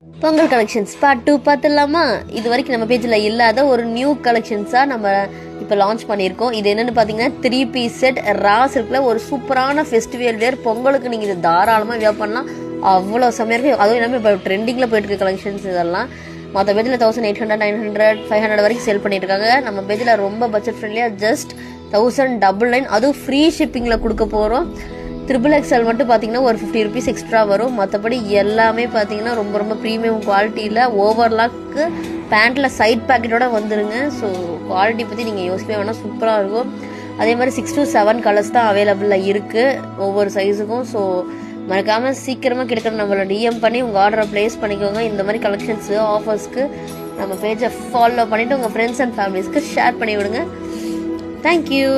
Pongal collections part 2 பார்த்துடலாமா? இது வரைக்கும் நம்ம பேஜில் இல்லாத ஒரு நியூ கலெக்ஷன்ஸாக நம்ம இப்போ லான்ச் பண்ணியிருக்கோம். இது என்னென்னு பார்த்தீங்கன்னா 3 பீஸ் செட் ரா சில்க்ல ஒரு சூப்பரான ஃபெஸ்டிவல் வேர். பொங்கலுக்கு நீங்கள் இது தாராளமாக வியர் பண்ணலாம், அவ்வளோ செம்மையாக இருக்கும். அதுவும் இல்லாமல் இப்போ ட்ரெண்டிங்கில் போயிட்டு இருக்க கலெக்ஷன்ஸ் இதெல்லாம். மற்ற பேஜில் 1800, 900, 500 வரைக்கும் சேல் பண்ணிட்டு இருக்காங்க. நம்ம பேஜில் ரொம்ப பட்ஜெட் ஃப்ரெண்ட்லியாக ஜஸ்ட் 1099, அதுவும் ஃப்ரீ ஷிப்பிங்கில் கொடுக்க போகிறோம். XXL மட்டும் பார்த்தீங்கன்னா ஒரு 50 ருபீஸ் எக்ஸ்ட்ரா வரும். மற்றபடி எல்லாமே பார்த்தீங்கன்னா ரொம்ப ரொம்ப ப்ரீமியம் குவாலிட்டியில் ஓவர்லாக்கு பேண்ட்டில் சைட் பேக்கெட்டோட வந்துருங்க. ஸோ குவாலிட்டி பற்றி நீங்கள் யோசிக்கவே வேணால், சூப்பராக இருக்கும். அதே மாதிரி 6 to 7 கலர்ஸ் தான் அவைலபிளாக இருக்குது ஒவ்வொரு சைஸுக்கும். ஸோ மறக்காமல் சீக்கிரமாக கிடைக்கிற நம்மளை டிஎம் பண்ணி உங்கள் ஆர்டரை ப்ளேஸ் பண்ணிக்கோங்க. இந்த மாதிரி கலெக்ஷன்ஸு ஆஃபர்ஸ்க்கு நம்ம பேஜை ஃபாலோ பண்ணிவிட்டு உங்கள் ஃப்ரெண்ட்ஸ் அண்ட் ஃபேமிலிஸ்க்கு ஷேர் பண்ணி விடுங்க. தேங்க்யூ.